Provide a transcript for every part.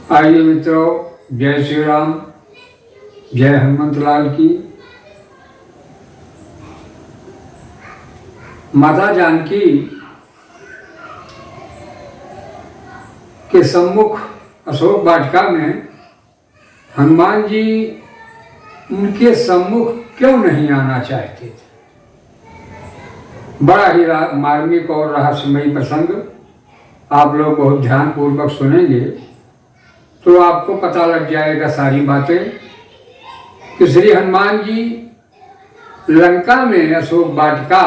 आइए मित्रों, जय श्री राम, जय हनुमंत लाल की। माता जानकी के सम्मुख अशोक वाटिका में हनुमान जी उनके सम्मुख क्यों नहीं आना चाहते थे। बड़ा ही मार्मिक और रहस्यमयी प्रसंग, आप लोग बहुत ध्यानपूर्वक सुनेंगे तो आपको पता लग जाएगा सारी बातें कि श्री हनुमान जी लंका में अशोक वाटिका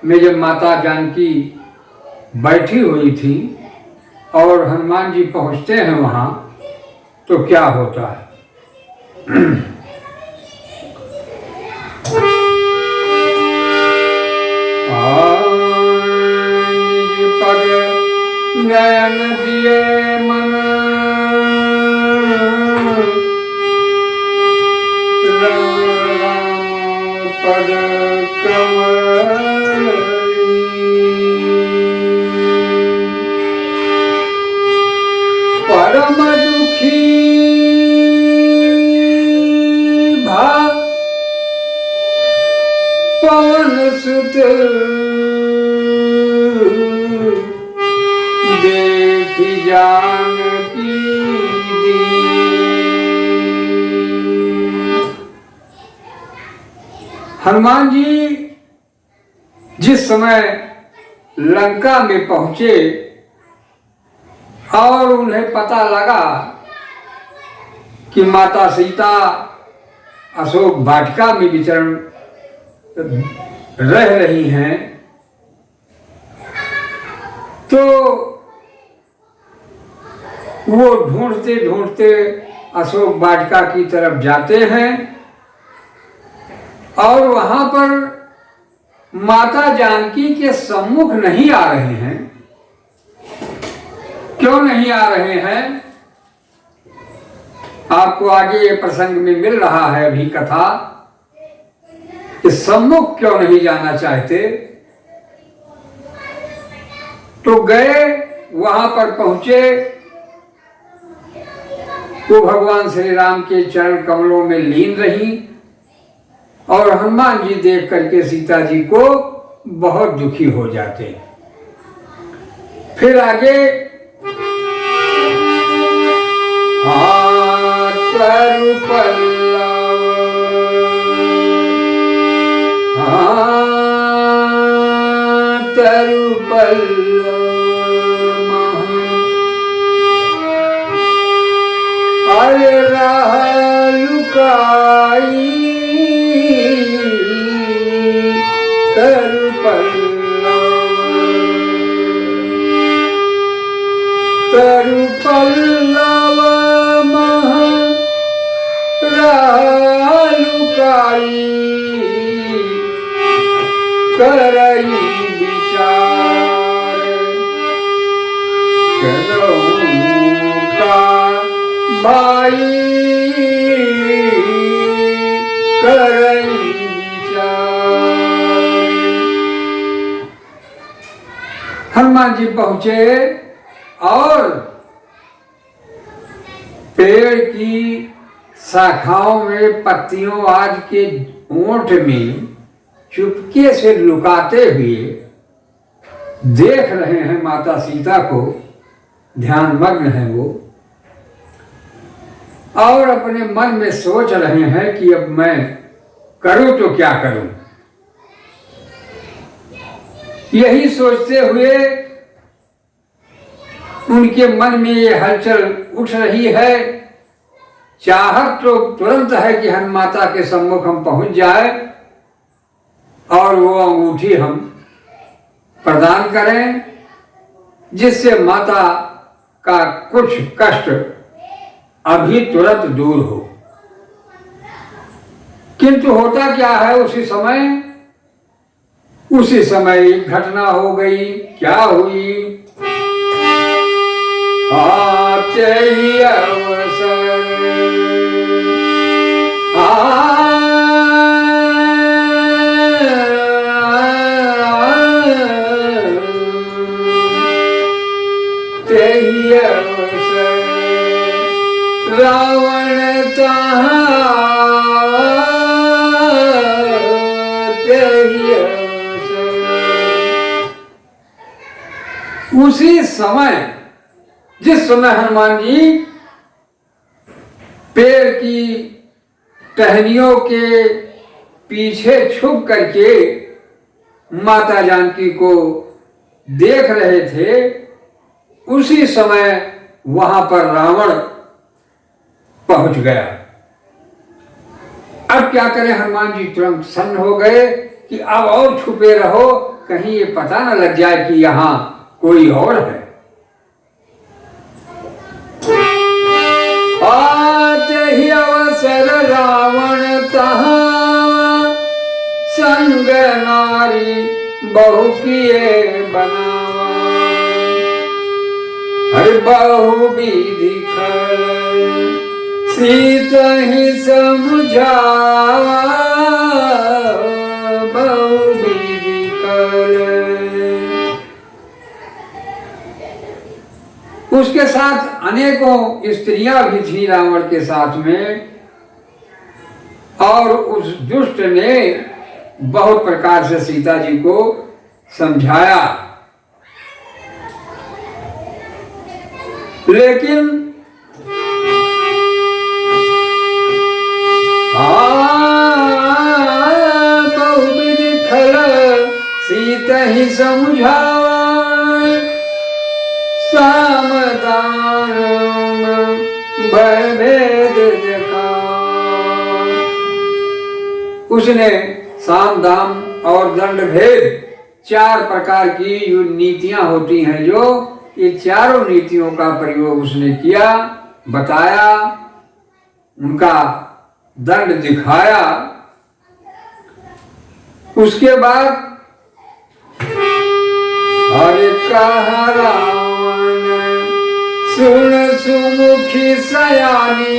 में जब माता जानकी बैठी हुई थी और हनुमान जी पहुंचते हैं वहाँ, तो क्या होता है। नयन दिए मन राम पद कमली, परम दुखी भा पवन सुत देखी जानकी दीन। हनुमान जी जिस समय लंका में पहुंचे और उन्हें पता लगा कि माता सीता अशोक वाटिका में विचरण रह रही हैं, तो वो ढूंढते ढूंढते अशोक वाटिका की तरफ जाते हैं और वहां पर माता जानकी के सम्मुख नहीं आ रहे हैं। क्यों नहीं आ रहे हैं, आपको आगे ये प्रसंग में मिल रहा है अभी कथा कि सम्मुख क्यों नहीं जाना चाहते। तो गए, वहां पर पहुंचे, वो भगवान श्री राम के चरण कमलों में लीन रही और हनुमान जी देख करके सीता जी को बहुत दुखी हो जाते। फिर आगे तरु पल्लव तरु पल्लव अरे राह लुकाई तरु पल्लव तरु पल्लव मह राह लुकाई करई विचार चलो का भाई करई विचार। हनुमान जी पहुंचे और पेड़ की शाखाओं में पत्तियों आदि के ओंठ में चुपके से लुकाते हुए देख रहे हैं माता सीता को, ध्यान मग्न है वो, और अपने मन में सोच रहे हैं कि अब मैं करूं तो क्या करूं। यही सोचते हुए उनके मन में ये हलचल उठ रही है। चाहत तो तुरंत है कि हम माता के सम्मुख हम पहुंच जाए और वो अंगूठी हम प्रदान करें, जिससे माता का कुछ कष्ट अभी तुरंत दूर हो। किंतु होता क्या है, उसी समय एक घटना हो गई। क्या हुई, आते ही अवसर ते ही अवसर उसी समय जिस समय हनुमान जी पेड़ की टहनियों के पीछे छुप करके माता जानकी को देख रहे थे, उसी समय वहां पर रावण पहुंच गया। अब क्या करें, हनुमान जी तुरंत सन्न हो गए कि अब और छुपे रहो, कहीं ये पता न लग जाए कि यहां कोई और है। आते ही अवसर रावण तहां, संग नारी बहु किए बनावा। हर बहु विधि खल सीता ही समझावा, बहु विधि खल। उसके साथ अनेकों स्त्रियां भी थी रावण के साथ में, और उस दुष्ट ने बहुत प्रकार से सीता जी को समझाया, लेकिन बहुविधि खल सीता ही समझावा, सामदान भय भेद देखा। उसने साम दाम और दंड भेद 4 प्रकार की जो नीतियां होती हैं, जो ये चारों नीतियों का प्रयोग उसने किया, बताया, उनका दंड दिखाया। उसके बाद हरे कहा रावण सुन सुमुखी सयानी,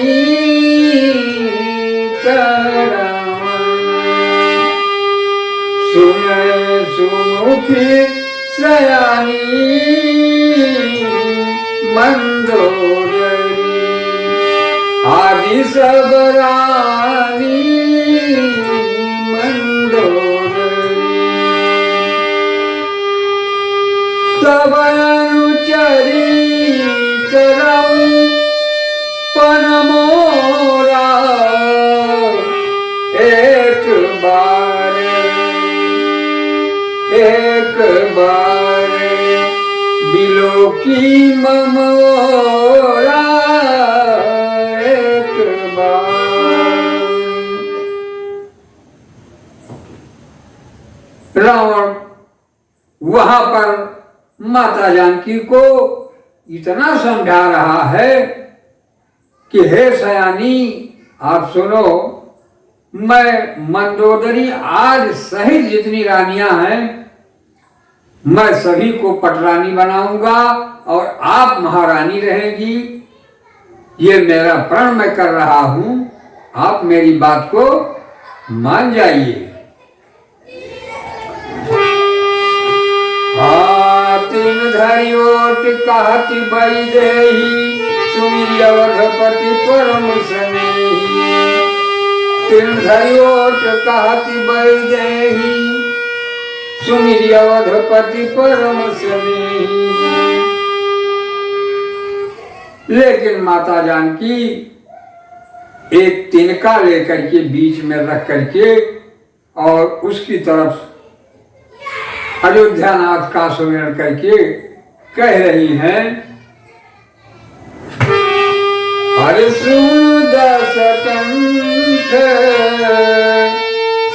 सुन सुमुखी सयानी मंदोदरी, आदि सब रानी मंदोदरी। तब अनुचरी करऊं पन मोरा, एक बार बिलो की ममोरा, एक बार। रावण वहां पर माता जानकी को इतना समझा रहा है कि हे सयानी, आप सुनो, मैं मंदोदरी आज सहित जितनी रानियां हैं, मैं सभी को पटरानी बनाऊंगा और आप महारानी रहेगी। ये मेरा प्रण मैं कर रहा हूं, आप मेरी बात को मान जाइए। तीन धरि ओट कहति वैदेही, सुमिरि अवधपति परम स्नेही। तीन धरि ओट कहति वैदेही, सुमिरि अवधपति परम स्नेही। लेकिन माता जानकी एक तिनका लेकर के बीच में रख करके और उसकी तरफ अयोध्यानाथ का सुमिरन करके कह रही हैं, हरे सुन दस कंठ,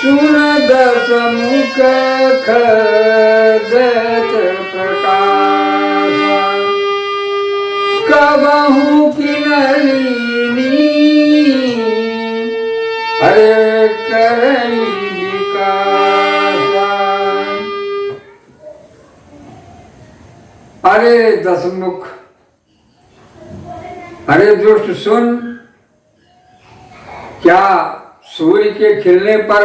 सुन दस मुख खदत प्रकाश, कबहू की नलिनी हरे करई विकास। अरे दसमुख, अरे दुष्ट सुन, क्या सूर्य के खिलने पर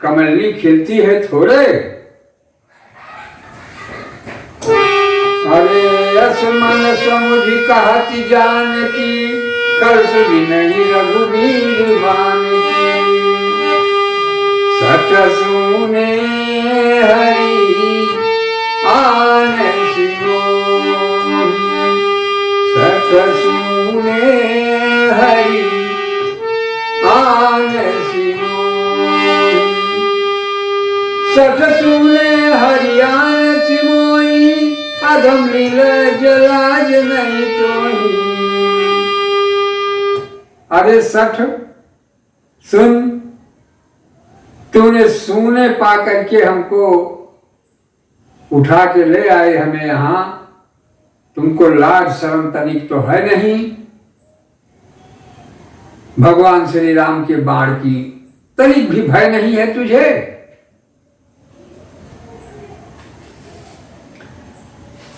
कमलनी खिलती है थोड़े? अरे यस मन समुझ कहती जानकी, कर्ष भी नहीं रघुवीर बान की। सट सुने हरि आन सिनो, भगवान सिमोई, सठ सुने हरियाण सिमोई, अधम लील जलाज नहीं तोई। अरे सठ सुन, तूने सूने पा करके हमको उठा के ले आए हमें यहाँ, तुमको लाज शर्म तनिक तो है नहीं। भगवान श्री राम के बाण की तनिक भी भय नहीं है तुझे।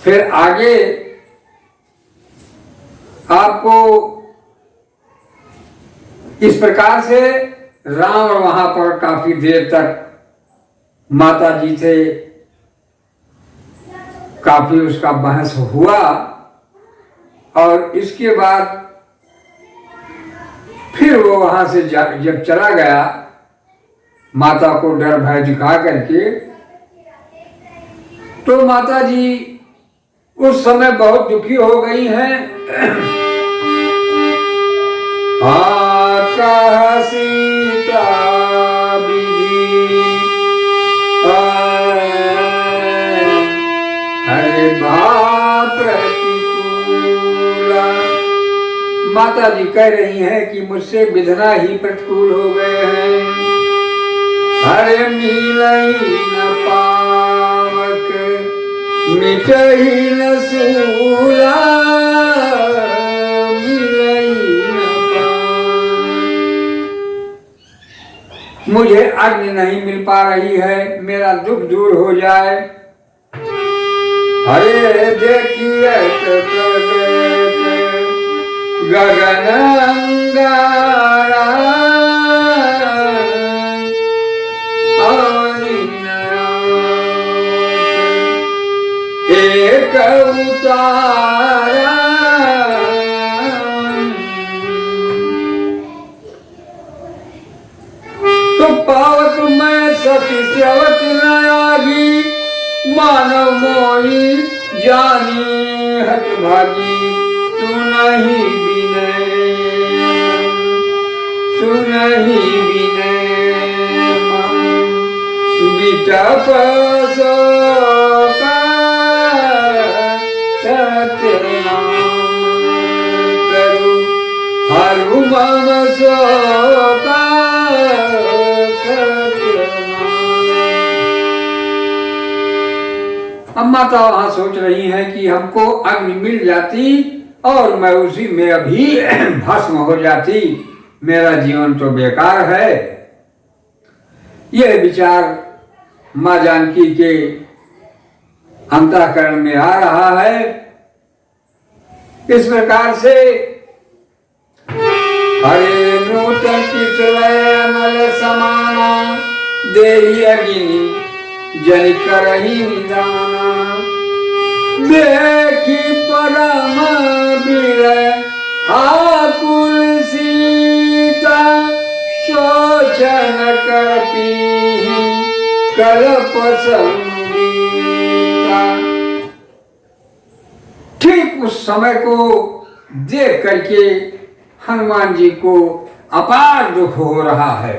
फिर आगे आपको इस प्रकार से राम वहां पर काफी देर तक माता जी से काफी उसका बहस हुआ, और इसके बाद फिर वो वहां से जब चला गया, माता को डर भय दिखा करके, तो माता जी उस समय बहुत दुखी हो गई हैं। कहा सीता विधि हरे भा प्रतिकूला। माता जी कह रही हैं कि मुझसे विधना ही प्रतिकूल हो गए हैं। हरे मिलई न पावक मिटई न सूला, मुझे अग्नि नहीं मिल पा रही है, मेरा दुख दूर हो जाए। हरे देखिए गगन अंगारा, एक उतारा, तो पावक मैं सती स्रवत न आगी, मानव मोही जानी हत भागी। सुनहि विनय बिटप शोका, सत्यनाम करू हरु मम शोका। अब माता वहां सोच रही है कि हमको अग्नि मिल जाती और मैं उसी में अभी भस्म हो जाती, मेरा जीवन तो बेकार है। यह विचार मां जानकी के अंतःकरण में आ रहा है। इस प्रकार से हरे नूतन किसलय अनल समाना, देहि अग्नि जन करही निदाना। देखी परम विरह आकुल सीता, शोचन कपि कल्प संगीता। ठीक उस समय को देख करके हनुमान जी को अपार दुख हो रहा है,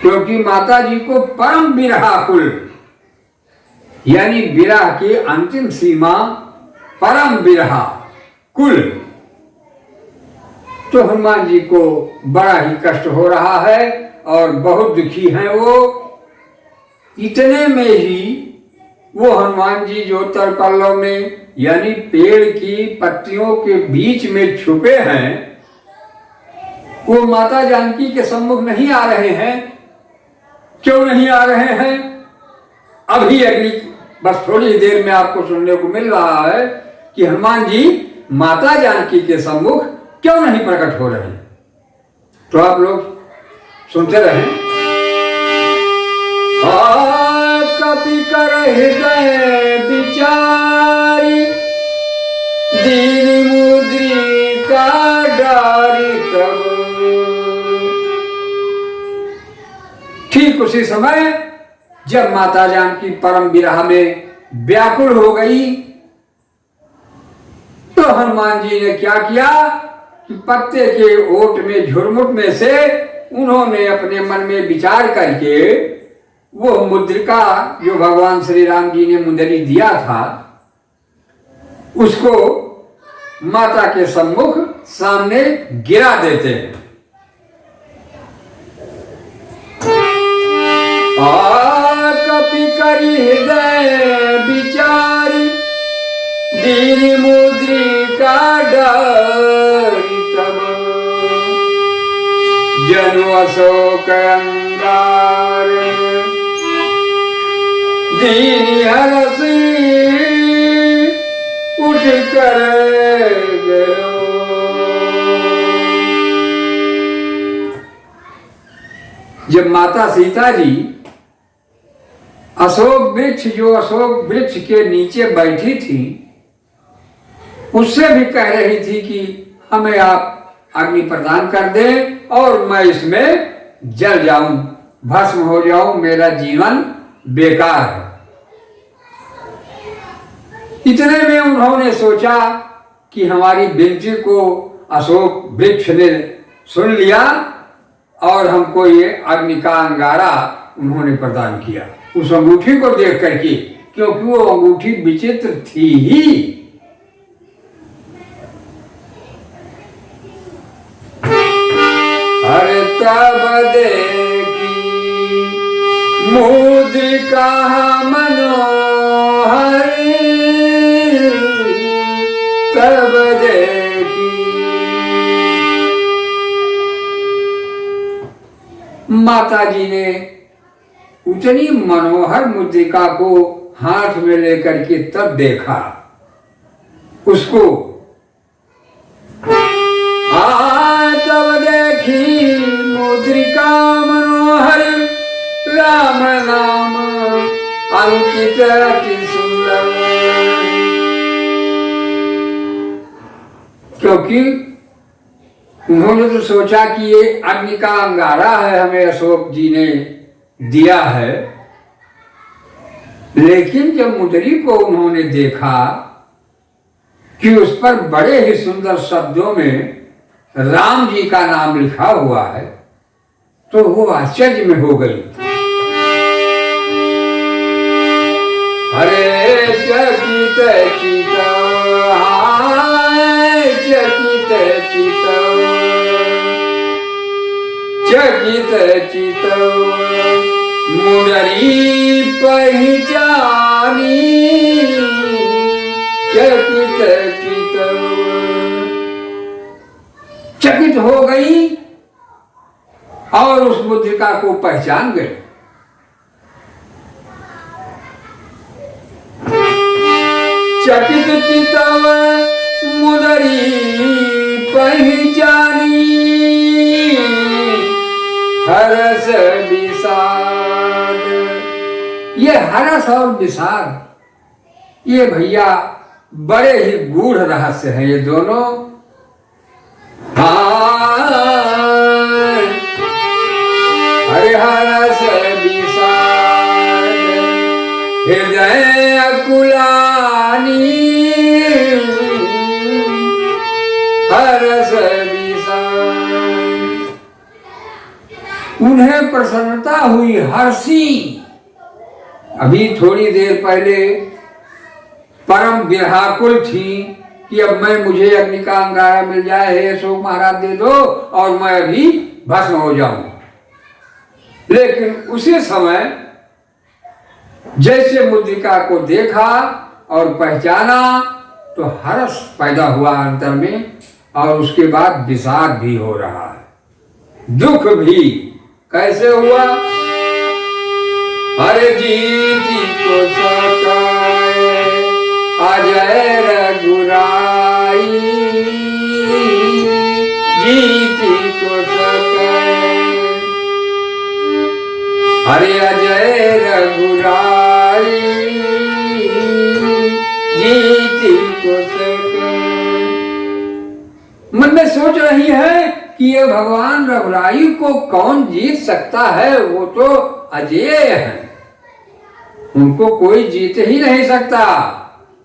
क्योंकि माता जी को परम विरहाकुल, यानी विरह की अंतिम सीमा परम विरहा कुल, तो हनुमान जी को बड़ा ही कष्ट हो रहा है और बहुत दुखी हैं वो। इतने में ही वो हनुमान जी जो तरपल्लों में यानी पेड़ की पत्तियों के बीच में छुपे हैं, वो माता जानकी के सम्मुख नहीं आ रहे हैं। क्यों नहीं आ रहे हैं? अभी अगली बस थोड़ी देर में आपको सुनने को मिल रहा है कि हनुमान जी माता जानकी के सम्मुख क्यों नहीं प्रकट हो रहे। तो आप लोग सुनते रहें। कपि कर हृदय विचारी, दीन मुद्रिका डारी तब। ठीक उसी समय जब माता जानकी परम विरह में व्याकुल हो गई, तो हनुमान जी ने क्या किया? कि पत्ते के ओट में झुरमुट में से उन्होंने अपने मन में विचार करके वो मुद्रिका जो भगवान श्री राम जी ने मुंदरी दिया था उसको माता के सम्मुख सामने गिरा देते हैं। कपि करी हृदय विचार दीन मुद्रिका डरी तब जनु अशोक अंगार दीन हरसी उठ कर गयो। जब माता सीता जी अशोक वृक्ष जो अशोक वृक्ष के नीचे बैठी थी उससे भी कह रही थी कि हमें आप अग्नि प्रदान कर दें और मैं इसमें जल जाऊं, भस्म हो जाऊं, मेरा जीवन बेकार है। इतने में उन्होंने सोचा कि हमारी विनती को अशोक वृक्ष ने सुन लिया और हमको ये अग्नि का अंगारा उन्होंने प्रदान किया उस अंगूठी को देख करके, क्योंकि वो अंगूठी विचित्र थी ही। अरे तब देखी मुद्रिका मनोहर तब देखी माता जी ने उतनी मनोहर मुद्रिका को हाथ में लेकर के तब देखा उसको। तब देखी मुद्रिका मनोहर राम नाम अंकित अति सुंदर। क्योंकि उन्होंने तो सोचा कि ये अग्नि का अंगारा है हमें अशोक जी ने दिया है, लेकिन जब मुंदरी को उन्होंने देखा कि उस पर बड़े ही सुंदर शब्दों में राम जी का नाम लिखा हुआ है तो वो आश्चर्य में हो गई। हरे चकित चितव चकित चितव चकित चितव मुंदरी पहचानी चकित चितव। चकित हो गई और उस मुद्रिका को पहचान गई। चकित चितव मुंदरी पहचानी हरस विषाद। ये हरस और विषाद ये भैया बड़े ही गूढ़ रहस्य हैं ये दोनों। हरे हरस विषाद हृदय अकुलानी हरस विषाद। उन्हें प्रसन्नता हुई हर्षी। अभी थोड़ी देर पहले परम व्याकुल थी कि अब मुझे अग्नि का अंगारा मिल जाए, हे अशोक महाराज दे दो और मैं अभी भस्म हो जाऊं। लेकिन उसी समय जैसे मुद्रिका को देखा और पहचाना तो हर्ष पैदा हुआ अंतर में और उसके बाद विषाद भी हो रहा है, दुख भी। कैसे हुआ? हरे जी को सकाए अजय रघुराई जीती को सकाए। हरे अजय रघुराई जीती को सकाए। मन में सोच रही है कि ये भगवान रघुराई को कौन जीत सकता है, वो तो अजेय है, उनको कोई जीत ही नहीं सकता।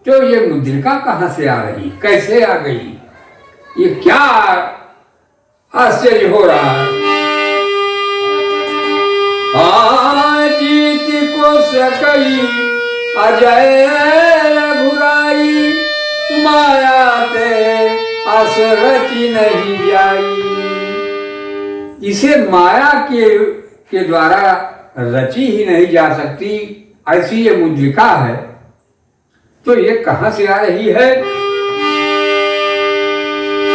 तो ये मुद्रिका कहां से आ रही, कैसे आ गई? ये क्या आश्चर्य हो रहा है। जीत को सकई अजय रघुराई, माया ते अस रची नहीं जाई। इसे माया के द्वारा रची ही नहीं जा सकती, ऐसी ये मुद्रिका है। तो ये कहां से आ रही है?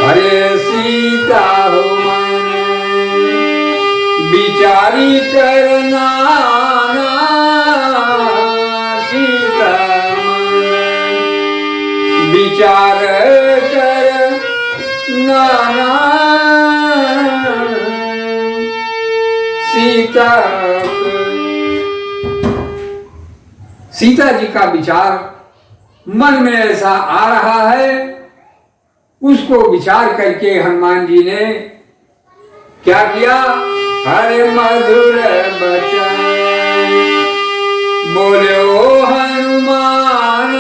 अरे सीता हो मैंने विचारी करना, सीता मैंने विचार कर नाना, सीता जी का विचार मन में ऐसा आ रहा है। उसको विचार करके हनुमान जी ने क्या किया? हरे मधुर बचन बोले ओ हनुमान,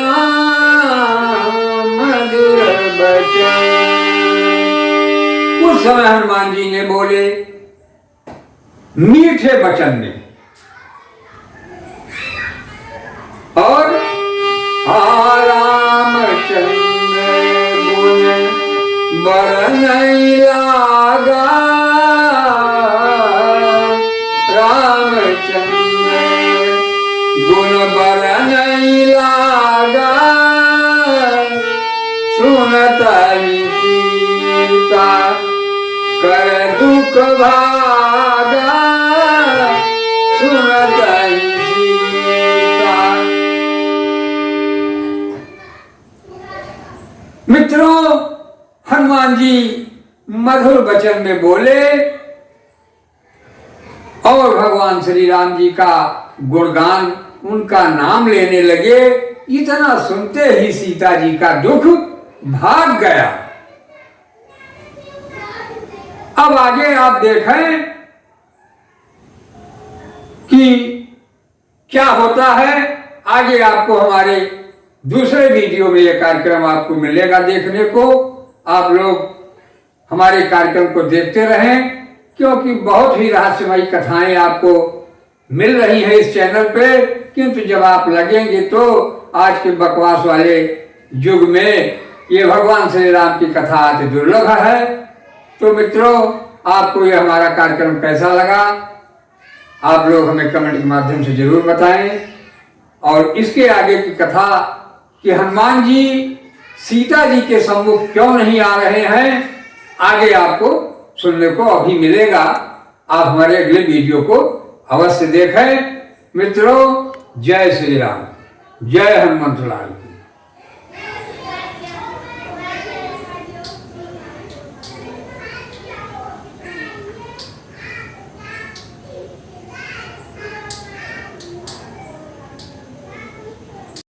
मधुर बचन। उस समय हनुमान जी ने बोले मीठे वचन में, और रामचंद्र गुण बरनई लागा, रामचंद्र गुण बरनई लागा, सुनतई सीता कर दुख भागा, सुनतई सीता। मित्रों, हनुमान जी मधुर वचन में बोले और भगवान श्री राम जी का गुणगान, उनका नाम लेने लगे। इतना सुनते ही सीता जी का दुख भाग गया। अब आगे आप देखें कि क्या होता है। आगे आपको हमारे दूसरे वीडियो में यह कार्यक्रम आपको मिलेगा देखने को। आप लोग हमारे कार्यक्रम को देखते रहें, क्योंकि बहुत ही रहस्यमयी कथाएं आपको मिल रही हैं इस चैनल पे। किंतु जब आप लगेंगे तो आज के बकवास वाले युग में ये भगवान श्री राम की कथा अति दुर्लभ है। तो मित्रों, आपको ये हमारा कार्यक्रम कैसा लगा, आप लोग हमें कमेंट के माध्यम से जरूर बताएं। और इसके आगे की कथा कि हनुमान जी सीता जी के सम्मुख क्यों नहीं आ रहे हैं, आगे आपको सुनने को अभी मिलेगा। आप हमारे अगले वीडियो को अवश्य देखें। मित्रों, जय श्री राम, जय हनुमंत लाल।